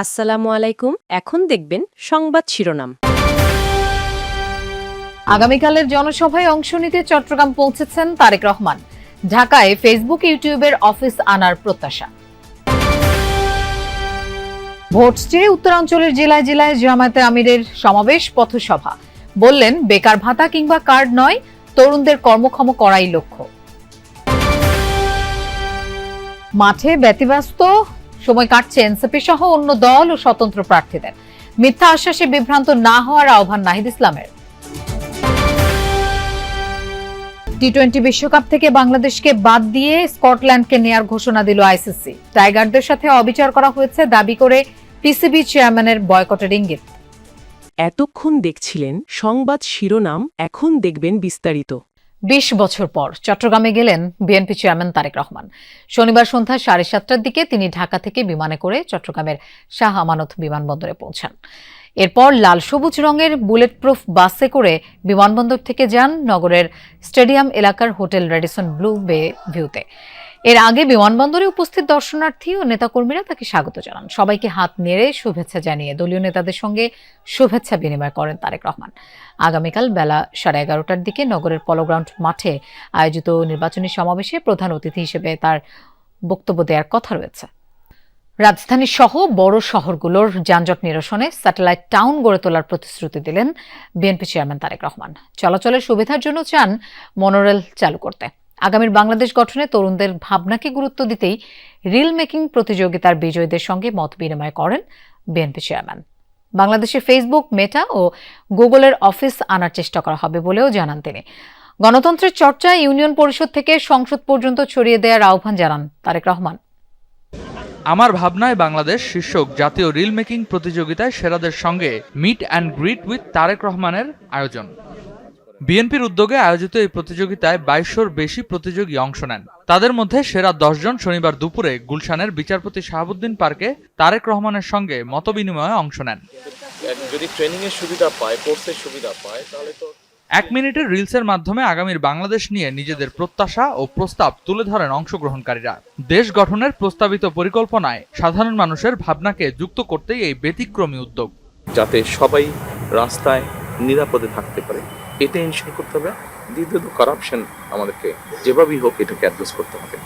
আসসালামু আলাইকুম। এখন দেখবেন সংবাদ শিরোনাম। আগামীকালের জনসভায় অংশ নিতে চট্টগ্রাম পৌঁছেছেন তারেক রহমান। ঢাকায় ফেসবুক ইউটিউবের অফিস আনার প্রত্যাশা। ভোট চেয়ে উত্তরাঞ্চলের জেলায় জেলায় জামায়াতে আমিরের সমাবেশ পথসভা। বললেন, বেকার ভাতা কিংবা কার্ড নয়, তরুণদের কর্মক্ষম করাই লক্ষ্য। মাঠে ব্যতিব্যস্ত সময় কাটছে এনসিপি সহ অন্য দল ও স্বতন্ত্র প্রার্থীদের। মিথ্যা আশ্বাসে বিভ্রান্ত না হওয়ার আহ্বান নাহিদ ইসলামের। টি-20 বিশ্বকাপ থেকে বাংলাদেশকে বাদ দিয়ে স্কটল্যান্ডকে নেয়ার ঘোষণা দিল আইসিসি। টাইগারদের সাথে অবিচার করা হয়েছে দাবি করে পিসিবি চেয়ারম্যানের বয়কটের ইঙ্গিত। এতক্ষণ দেখছিলেন সংবাদ শিরোনাম, এখন দেখবেন বিস্তারিত। 20 বছর পর চট্টগ্রামে গেলেন বিএনপি চেয়ারম্যান তারেক রহমান। শনিবার সন্ধ্যা 7:30টার দিকে তিনি ঢাকা থেকে বিমানে করে চট্টগ্রামের শাহ আমানত বিমানবন্দরে পৌঁছান। এরপর লাল সবুজ রঙের বুলেট প্রুফ বাসে করে বিমানবন্দর থেকে যান নগরের স্টেডিয়াম এলাকার হোটেল রেডিসন ব্লু বে ভিউতে। এর আগে বিমানবন্দরে উপস্থিত দর্শনার্থী ও নেতাকর্মীরা তাকে স্বাগত জানান। সবাইকে হাত নেড়ে শুভেচ্ছা জানিয়ে দলীয় নেতাদের সঙ্গে শুভেচ্ছা বিনিময় করেন তারেক রহমান। আগামীকাল বেলা 11:30টার দিকে নগরের পলো গ্রাউন্ড মাঠে আয়োজিত নির্বাচনী সমাবেশে প্রধান অতিথি হিসেবে তার বক্তব্য দেওয়ার কথা রয়েছে। রাজধানী সহ বড় শহরগুলোর যানজট নিরসনে স্যাটেলাইট টাউন গড়ে তোলার প্রতিশ্রুতি দিলেন বিএনপি চেয়ারম্যান তারেক রহমান। চলাচলের সুবিধার জন্য চান মনোরেল চালু করতে। আগামীর বাংলাদেশ গঠনে তরুণদের ভাবনাকে গুরুত্ব দিতেই রিল মেকিং প্রতিযোগিতার বিজয়ীদের সঙ্গে মত বিনিময় করেন বিএনপি চেয়ারম্যান। বাংলাদেশে ফেসবুক, মেটা ও গুগলের অফিস আনার চেষ্টা করা হবে বলেও জানান তিনি। গণতন্ত্রের চর্চা ইউনিয়ন পরিষদ থেকে সংসদ পর্যন্ত ছড়িয়ে দেওয়ার আহ্বান জানান তারেক রহমান। আমার ভাবনায় বাংলাদেশ শীর্ষক জাতীয় রিল মেকিং প্রতিযোগিতায় সেরাদের সঙ্গে meet and greet with Tarique রহমানের আয়োজন। বিএনপির উদ্যোগে আয়োজিত এই প্রতিযোগিতায় 2200-র বেশি প্রতিযোগী অংশ নেন। তাদের মধ্যে সেরা 10 জন শনিবার দুপুরে গুলশানের বিচারপতি শাহাবুদ্দিন পার্কে তারেক রহমানের সঙ্গে মতবিনিময়ে অংশ নেন। যদি ট্রেনিং এর সুবিধা পায়, কোর্সের সুবিধা পায়, তাহলে তো 1 মিনিটের রিলসের মাধ্যমে আগামীর বাংলাদেশ নিয়ে নিজেদের প্রত্যাশা ও প্রস্তাব তুলে ধরেন অংশগ্রহণকারীরা। দেশ গঠনের প্রস্তাবিত পরিকল্পনায় সাধারণ মানুষের ভাবনাকে যুক্ত করতেই এই ব্যতিক্রমী উদ্যোগ। যাতে সবাই রাস্তায় নিরাপদে থাকতে পারে, এটা এনশিওর করতে হবে। দ্বিতীয়ত, কারাপশন আমাদেরকে যেভাবেই হোক এটাকে অ্যাড্রেস করতে হবে।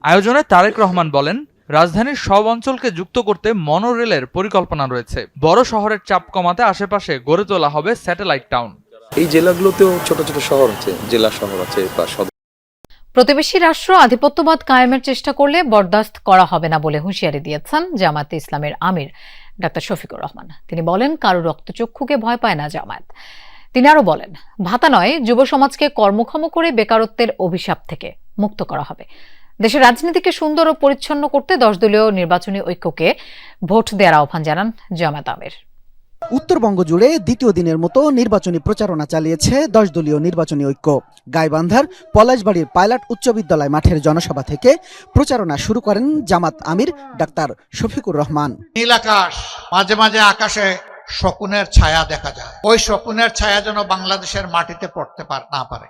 আয়োজনে তারেক রহমান বলেন, রাজধানীর সব অঞ্চলকে যুক্ত করতে মনোরেলের পরিকল্পনা রয়েছে। বড় শহরের চাপ কমাতে আশেপাশে গড়ে তোলা হবে স্যাটেলাইট টাউন। এই জেলাগুলোতেও ছোট ছোট শহর আছে, জেলা শহর আছে বা সদর। প্রতিবেশী রাষ্ট্র আধিপত্যবাদ কায়েমের চেষ্টা করলে বরদাস্ত করা হবে না বলে হুঁশিয়ারি দিয়েছেন জামায়াতে ইসলামের আমির ডাক্তার শফিকুর রহমান। তিনি বলেন, কারো রক্তচক্ষুকে ভয় পায় না জামায়াত। তিনি আরো বলেন, ভাতা নয়, যুব সমাজকে কর্মক্ষম করে বেকারত্বের অভিশাপ থেকে মুক্ত করা হবে। দেশের রাজনীতিকে সুন্দর ও পরিচ্ছন্ন করতে 10 দলীয় নির্বাচনী ঐক্যকে ভোট দেওয়ার আহ্বান জানান জামায়াত আমির। উত্তরবঙ্গ জুড়ে দ্বিতীয় দিনের মতো নির্বাচনী প্রচারণা চালিয়েছে 10 দলীয় নির্বাচনী ঐক্য। গাইবান্ধার পলাশবাড়ির পাইলট উচ্চ বিদ্যালয় মাঠের জনসভা থেকে প্রচারণা শুরু করেন জামাত আমির ডাক্তার শফিকুর রহমান। নীল আকাশ, মাঝে মাঝে আকাশে শকুনের ছায়া দেখা যায়। ওই শকুনের ছায়া যেন বাংলাদেশের মাটিতে পড়তে না পারে।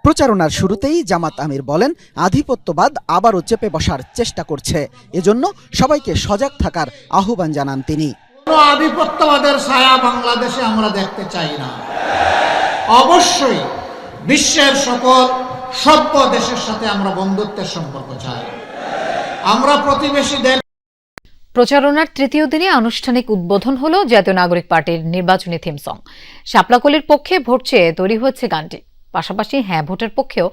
প্রচারণার শুরুতেই জামাত আমির বলেন, আধিপত্যবাদ আবারও চেপে বসার চেষ্টা করছে, এজন্য সবাইকে সজাগ থাকার আহ্বান জানান তিনি। কোনো আধিপত্যবাদের ছায়া বাংলাদেশে আমরা দেখতে চাই না। অবশ্যই বিশ্বের সকল সভ্য দেশের সাথে আমরা বন্ধুত্বের সম্পর্ক চাই। আমরা প্রতিবেশী দেশ। প্রচারণার তৃতীয় দিনে আনুষ্ঠানিক উদ্বোধন হলো জাতীয় নাগরিক পার্টির নির্বাচনী থিম সং। শাপলাকলির পক্ষে ভোট চেয়ে তৈরি হয়েছে গানটি। পাশাপাশি হ্যাঁ ভোটের পক্ষেও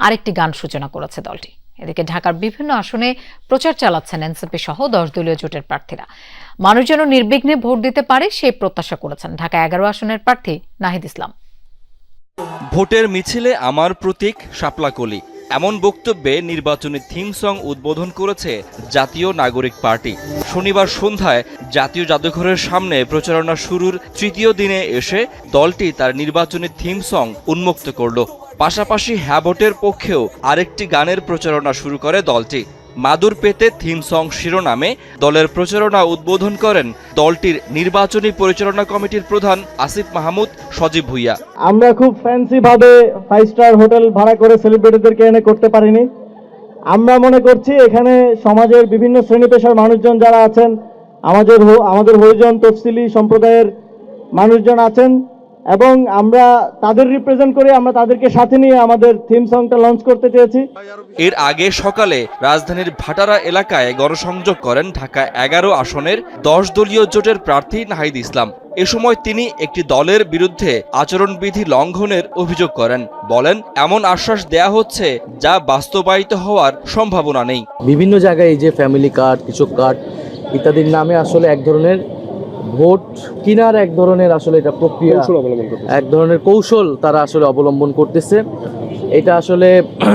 আরেকটি গান সূচনা করেছে দলটি। এদিকে ঢাকার বিভিন্ন আসনে প্রচার চালাচ্ছেন এনসিপি সহ 10 দলীয় জোটের প্রার্থীরা। মানুষ যেন নির্বিঘ্নে ভোট দিতে পারে সেই প্রত্যাশা করেছেন ঢাকা 11 আসনের প্রার্থী নাহিদ ইসলাম। ভোটের মিছিলে আমার প্রতীক শাপলাকলি, এমন বক্তব্যে নির্বাচনী থিম সং উদ্বোধন করেছে জাতীয় নাগরিক পার্টি। শনিবার সন্ধ্যায় জাতীয় জাদুঘরের সামনে প্রচারণা শুরুর তৃতীয় দিনে এসে দলটি তার নির্বাচনী থিম সং উন্মুক্ত করল। পাশাপাশি হ্যাঁ ভোটের পক্ষেও আরেকটি গানের প্রচারণা শুরু করে দলটি। মাদুর পেতে থিম সং শিরোনামে দলের প্রচারণা উদ্বোধন করেন দলটির নির্বাচনী পরিচালনা কমিটির প্রধান আসিফ মাহমুদ সজীব ভুইয়া। আমরা খুব ফ্যান্সি ভাবে 5 স্টার হোটেল ভাড়া করে সেলিব্রিটিদেরকে এনে করতে পারিনি। আমরা মনে করছি এখানে সমাজের বিভিন্ন শ্রেণী পেশার মানুষজন যারা আছেন আমাদের হরিজন তফসিলি সম্প্রদায়ের মানুষজন আছেন এবং আমরা তাদের রিপ্রেজেন্ট করে আমরা তাদেরকে সাথে নিয়ে আমাদের থিম সংটা লঞ্চ করতে চেয়েছি। এর আগে সকালে রাজধানীর ভাটারা এলাকায় গণসংযোগ করেন ঢাকা 11 আসনের 10 দলীয় জোটের প্রার্থী নাহিদ ইসলাম। এ সময় তিনি একটি দলের বিরুদ্ধে আচরণবিধি লঙ্ঘনের অভিযোগ করেন। বলেন, এমন আশ্বাস দেয়া হচ্ছে যা বাস্তবায়িত হওয়ার সম্ভাবনা নেই। বিভিন্ন জায়গায় এই যে ফ্যামিলি কার্ড, কৃষক কার্ড ইত্যাদির নামে আসলে এক ধরনের ভোট কিনার এক ধরনের আসলে এটা প্রক্রিয়া, এক ধরনের কৌশল তারা আসলে অবলম্বন করতেছে। এটা আসলে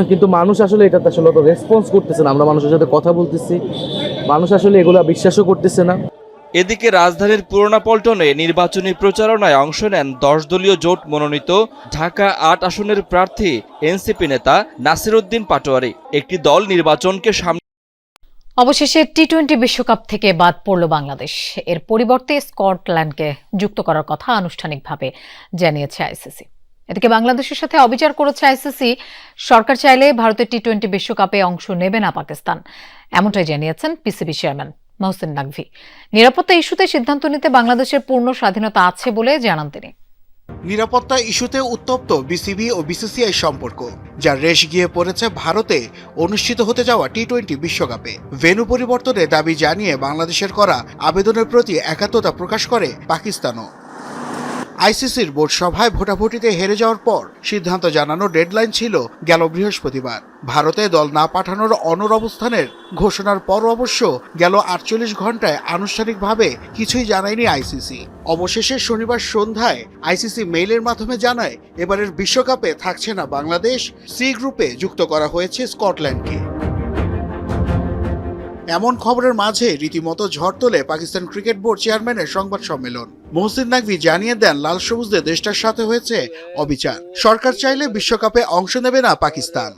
কিন্তু মানুষ আসলে এটাতে আসলে রেসপন্স করতেছে না। আমরা মানুষের সাথে কথা বলতেছি, মানুষ আসলে এগুলা বিশ্বাসও করতেছে না। এদিকে রাজধানীর পুরোনো পল্টনে নির্বাচনী প্রচারণায় অংশ নেন 10 দলীয় জোট মনোনীত ঢাকা 8 আসনের প্রার্থী এনসিপি নেতা নাসির উদ্দিন পাটোয়ারি। একটি দল নির্বাচনকে সামনে অবশেষে টি-20 বিশ্বকাপ থেকে বাদ পড়ল বাংলাদেশ। এর পরিবর্তে স্কটল্যান্ডকে যুক্ত করার কথা আনুষ্ঠানিকভাবে জানিয়েছে আইসিসি। এদিকে বাংলাদেশের সাথে অবিচার করেছে আইসিসি। সরকার চাইলে ভারতের টি-20 বিশ্বকাপে অংশ নেবে না পাকিস্তান, এমনটাই জানিয়েছেন পিসিবি চেয়ারম্যান মহসিন নাকভি। নিরাপত্তা ইস্যুতে সিদ্ধান্ত নিতে বাংলাদেশের পূর্ণ স্বাধীনতা আছে বলে জানান তিনি। নিরাপত্তা ইস্যুতে উত্তপ্ত বিসিবি ও বিসিসিআই সম্পর্ক, যার রেশ গিয়ে পড়েছে ভারতে অনুষ্ঠিত হতে যাওয়া টি-20 বিশ্বকাপে। ভেন্যু পরিবর্তনে দাবি জানিয়ে বাংলাদেশের করা আবেদনের প্রতি একাত্মতা প্রকাশ করে পাকিস্তানও। আইসিসির বোর্ড সভায় ভোটাভুটিতে হেরে যাওয়ার পর সিদ্ধান্ত জানানোর ডেডলাইন ছিল গেল বৃহস্পতিবার। ভারতে দল না পাঠানোর অনড় অবস্থানের ঘোষণার পর অবশ্য গেল 48 ঘন্টায় আনুষ্ঠানিকভাবে কিছুই জানায়নি আইসিসি। অবশেষে শনিবার সন্ধ্যায় আইসিসি মেইলের মাধ্যমে জানায় এবারের বিশ্বকাপে থাকছে না বাংলাদেশ, সি গ্রুপে যুক্ত করা হয়েছে স্কটল্যান্ডকে। এমন খবরের মাঝে রীতিমতো ঝড় তোলে পাকিস্তান ক্রিকেট বোর্ড চেয়ারম্যানের সংবাদ সম্মেলন। মহসিন নাকভি জানিয়ে দেন, লাল সবুজদের দেশটার সাথে হয়েছে অবিচার। সরকার চাইলে বিশ্বকাপে অংশ নেবে না পাকিস্তান।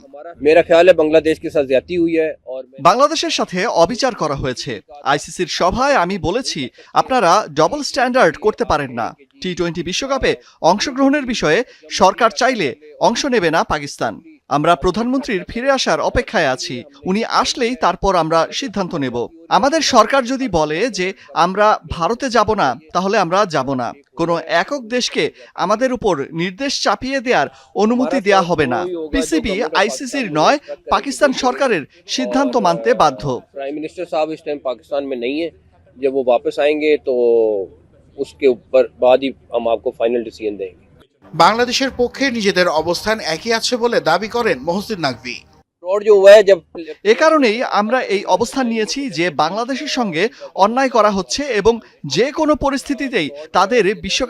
বাংলাদেশের সাথে অবিচার করা হয়েছে। আইসিসির সভায় আমি বলেছি, আপনারা ডবল স্ট্যান্ডার্ড করতে পারেন না। টি-20 বিশ্বকাপে অংশগ্রহণের বিষয়ে সরকার চাইলে অংশ নেবে না পাকিস্তান। আমরা প্রধানমন্ত্রীর ফিরে আসার অপেক্ষায় আছি। উনি আসলেই তারপর আমরা সিদ্ধান্ত নেব। আমাদের সরকার যদি বলে যে আমরা ভারতে যাব না, তাহলে আমরা যাব না। কোনো একক দেশকে আমাদের উপর নির্দেশ চাপিয়ে দেওয়ার অনুমতি দেয়া হবে না। পিসিবি আইসিসির নয়, পাকিস্তান সরকারের সিদ্ধান্ত মানতে বাধ্য। प्राइम मिनिस्टर साहब इस टाइम पाकिस्तान में नहीं है। जब वो वापस आएंगे तो उसके ऊपर बाद ही हम आपको फाइनल डिसीजन देंगे। বাংলাদেশের পক্ষে নিজেদের অবস্থান একই আছে বলে দাবি করেন মহসিন নাকভি। এ কারণেই আমরা এই অবস্থান নিয়েছি যে বাংলাদেশের সঙ্গে অন্যায় করা হচ্ছে এবং যে কোনো পরিস্থিতিতেই তাদের বিশ্বকাপ